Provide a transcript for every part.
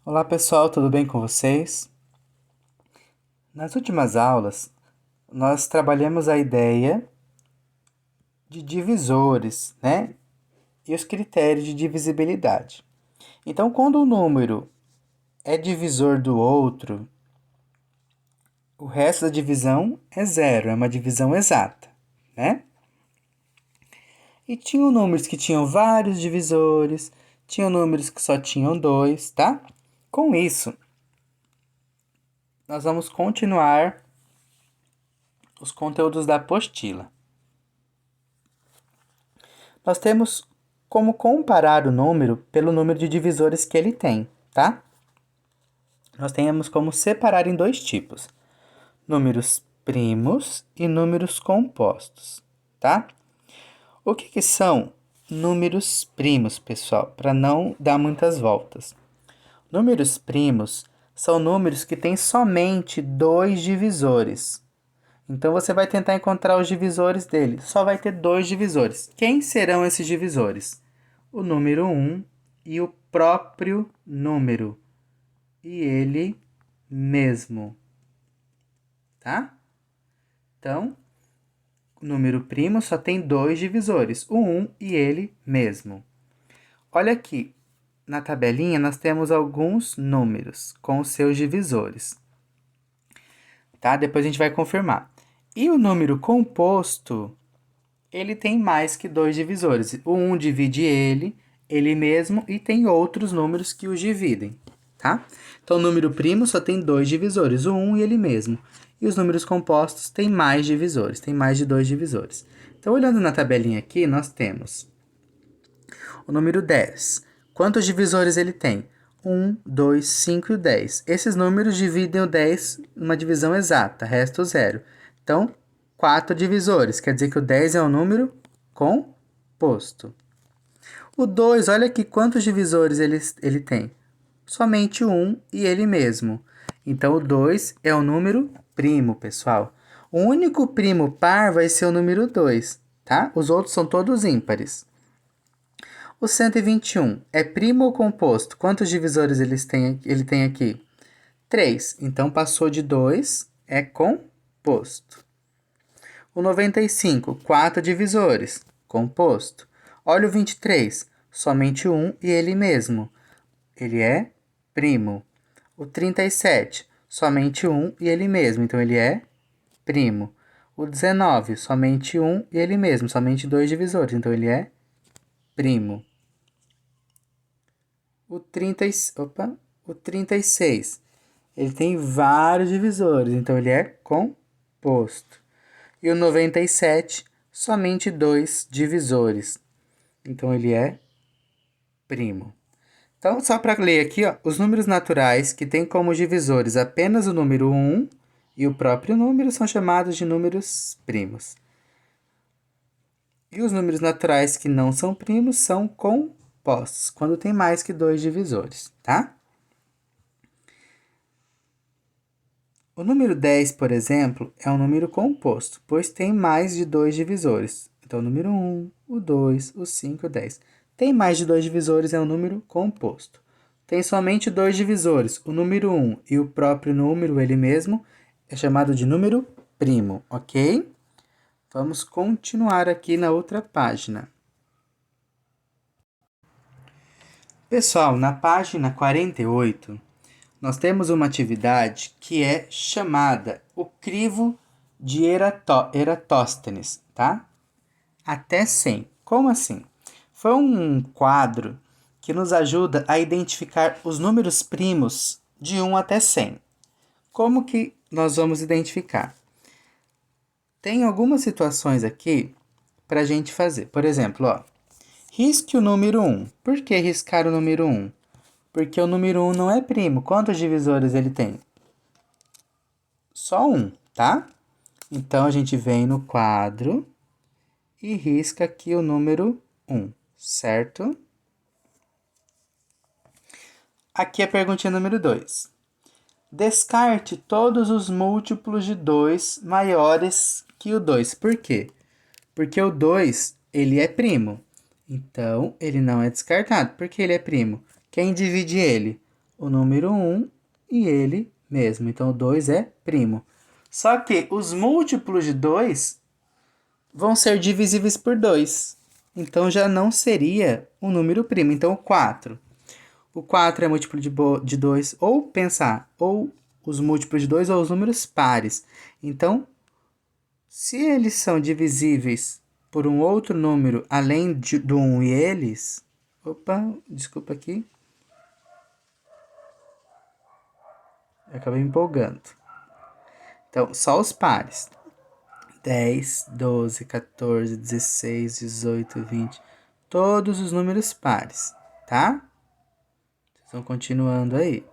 Olá pessoal, tudo bem com vocês? Nas últimas aulas, nós trabalhamos a ideia de divisores, né? E os critérios de divisibilidade. Então, quando um número é divisor do outro, o resto da divisão é zero, é uma divisão exata, né? E tinham números que tinham vários divisores, tinham números que só tinham dois, tá? Com isso, nós vamos continuar os conteúdos da apostila. Nós temos como comparar o número pelo número de divisores que ele tem, tá? Nós temos como separar em dois tipos: números primos e números compostos, tá? O que são números primos, pessoal? Para não dar muitas voltas. Números primos são números que têm somente dois divisores. Então você vai tentar encontrar os divisores dele. Só vai ter dois divisores. Quem serão esses divisores? O número 1 e o próprio número. E ele mesmo. Tá? Então, o número primo só tem dois divisores. O 1 e ele mesmo. Olha aqui. Na tabelinha nós temos alguns números com os seus divisores. Tá? Depois a gente vai confirmar. E o número composto, ele tem mais que dois divisores. O 1 divide ele mesmo, e tem outros números que os dividem, tá? Então, o número primo só tem dois divisores, o 1 e ele mesmo. E os números compostos têm mais divisores, tem mais de dois divisores. Então, olhando na tabelinha aqui, nós temos o número 10. Quantos divisores ele tem? 1, 2, 5 e 10. Esses números dividem o 10 numa divisão exata, resta o zero. Então, 4 divisores, quer dizer que o 10 é um número composto. O 2, olha aqui quantos divisores ele tem. Somente um e ele mesmo. Então, o 2 é um número primo, pessoal. O único primo par vai ser o número 2, tá? Os outros são todos ímpares. O 121 é primo ou composto? Quantos divisores ele tem aqui? 3. Então, passou de 2, é composto. O 95, 4 divisores, composto. Olha o 23, somente um e ele mesmo. Ele é primo. O 37, somente um e ele mesmo, então ele é primo. O 19, somente um e ele mesmo, somente dois divisores, então ele é primo. O 36, ele tem vários divisores, então ele é composto. E o 97, somente dois divisores, então ele é primo. Então, só para ler aqui, ó, os números naturais que têm como divisores apenas o número 1 e o próprio número são chamados de números primos. E os números naturais que não são primos são compostos, quando tem mais que dois divisores, tá? O número 10, por exemplo, é um número composto, pois tem mais de dois divisores. Então, o número 1, o 2, o 5 e o 10. Tem mais de dois divisores, é um número composto. Tem somente dois divisores, o número 1 e o próprio número, ele mesmo, é chamado de número primo, ok? Vamos continuar aqui na outra página. Pessoal, na página 48, nós temos uma atividade que é chamada o crivo de Eratóstenes, tá? Até 100. Como assim? Foi um quadro que nos ajuda a identificar os números primos de 1 até 100. Como que nós vamos identificar? Tem algumas situações aqui para a gente fazer. Por exemplo, ó, risque o número 1. Por que riscar o número 1? Porque o número 1 não é primo. Quantos divisores ele tem? Só um, tá? Então, a gente vem no quadro e risca aqui o número 1, certo? Aqui é a perguntinha número 2. Descarte todos os múltiplos de 2 maiores que o 2. Por quê? Porque o 2, ele é primo. Então, ele não é descartado. Por que ele é primo? Quem divide ele? o número 1 e ele mesmo. Então, o 2 é primo. Só que os múltiplos de 2 vão ser divisíveis por 2. Então, já não seria um número primo. Então, o 4. O 4 é múltiplo de 2. Ou pensar, ou os múltiplos de 2 ou os números pares. Então, se eles são divisíveis por um outro número além do 1 e eles... Opa, desculpa aqui. Eu acabei me empolgando. Então, só os pares. 10, 12, 14, 16, 18, 20. Todos os números pares, tá? Vocês vão continuando aí.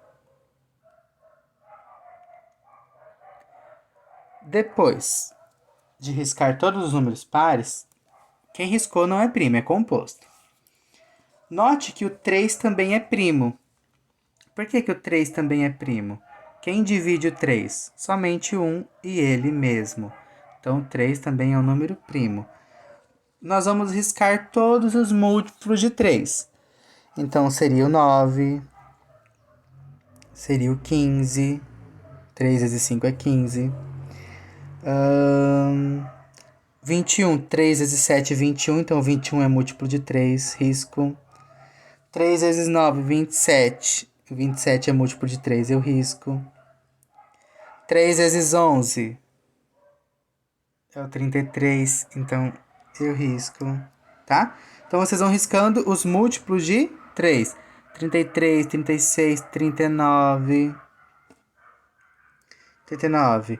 Depois de riscar todos os números pares, quem riscou não é primo, é composto. Note que o 3 também é primo. Por que o 3 também é primo? Quem divide o 3? Somente 1 e ele mesmo. Então, o 3 também é um número primo. Nós vamos riscar todos os múltiplos de 3. Então, seria o 9, seria o 15. 3 vezes 5 é 15. 21, 3 vezes 7 é 21. Então, 21 é múltiplo de 3, risco. 3 vezes 9, 27. 27 é múltiplo de 3, eu risco. 3 vezes 11 é o 33, então eu risco, tá? Então, vocês vão riscando os múltiplos de 3. 33, 36, 39. 39.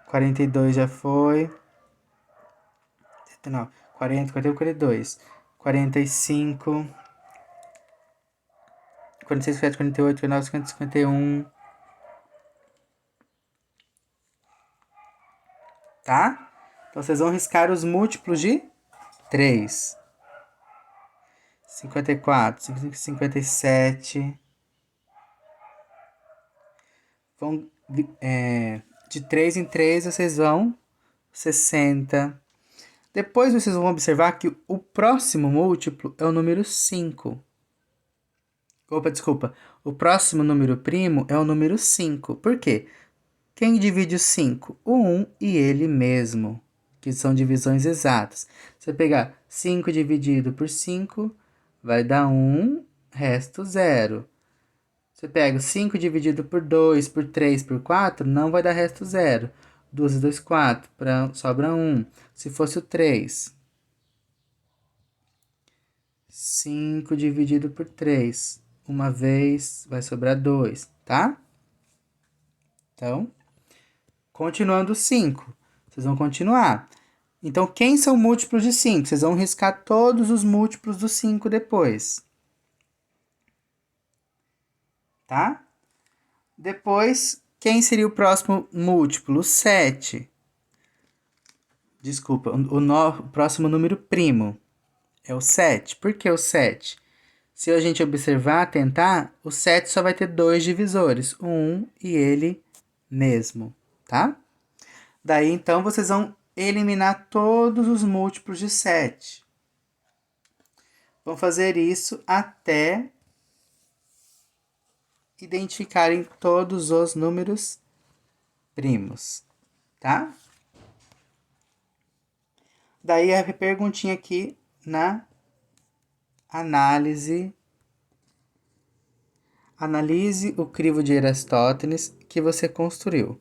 42 já foi. 39. 40, 41, 42. 45. 46, 47, 48, 49, 50, 51. Tá? Então, vocês vão riscar os múltiplos de 3. 54, 57. Vão, de 3 em 3, vocês vão 60. Depois, vocês vão observar que o próximo múltiplo é o número 5. Opa, desculpa. O próximo número primo é o número 5. Por quê? Quem divide o 5? O 1 e ele mesmo, que são divisões exatas. Se você pegar 5 dividido por 5, vai dar 1, resto 0. Você pega 5 dividido por 2, por 3, por 4, não vai dar resto 0. 2 e 2, 4, sobra 1. Se fosse o 3, 5 dividido por 3, uma vez vai sobrar 2, tá? Então, continuando 5, vocês vão continuar. Então, quem são múltiplos de 5? Vocês vão riscar todos os múltiplos do 5 depois. Tá? Depois, quem seria o próximo múltiplo? O 7. Desculpa, o próximo número primo é o 7. Por que o 7? Se a gente observar, tentar, o 7 só vai ter 2 divisores, o 1 e ele mesmo, tá? Daí, então, vocês vão eliminar todos os múltiplos de 7. Vão fazer isso até identificarem todos os números primos, tá? Daí a perguntinha aqui na análise. Analise o crivo de Aristóteles que você construiu.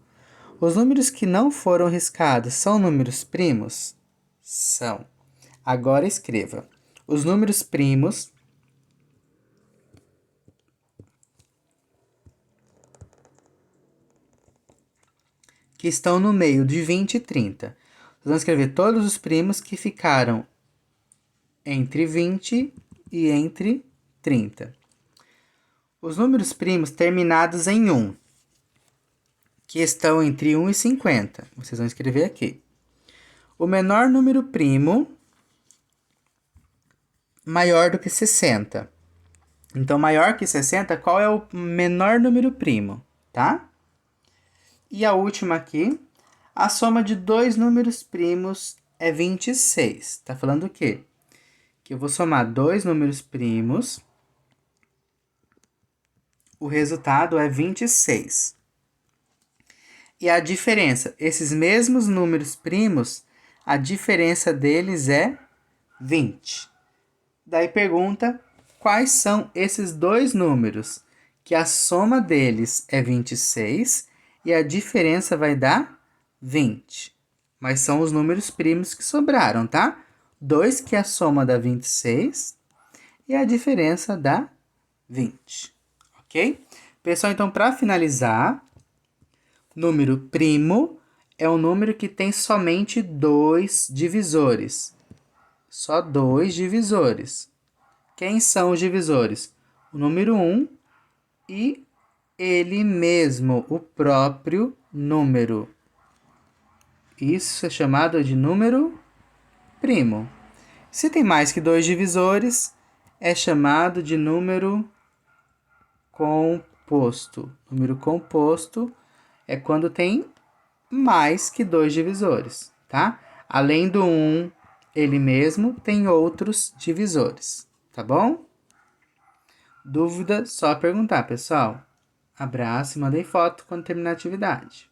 Os números que não foram riscados são números primos? São. Agora escreva. Os números primos que estão no meio de 20 e 30. Vamos escrever todos os primos que ficaram entre 20 e entre 30. Os números primos terminados em 1, que estão entre 1 e 50. Vocês vão escrever aqui. O menor número primo maior do que 60. Então, maior que 60, qual é o menor número primo, tá? E a última aqui, a soma de dois números primos é 26. Tá falando o quê? Que eu vou somar dois números primos. o resultado é 26. E a diferença, esses mesmos números primos, a diferença deles é 20. Daí pergunta, quais são esses dois números? Que a soma deles é 26 e a diferença vai dar 20. Mas são os números primos que sobraram, tá? 2 que a soma dá 26 e a diferença dá 20. Ok? Pessoal, então, para finalizar, número primo é um número que tem somente 2 divisores. Só 2 divisores. Quem são os divisores? O número 1 e ele mesmo, o próprio número. Isso é chamado de número primo. Se tem mais que 2 divisores, é chamado de número composto. Número composto é quando tem mais que 2 divisores, tá? Além do 1, ele mesmo tem outros divisores, tá bom? Dúvida, só perguntar, pessoal. Abraço e mandei foto quando terminar a atividade.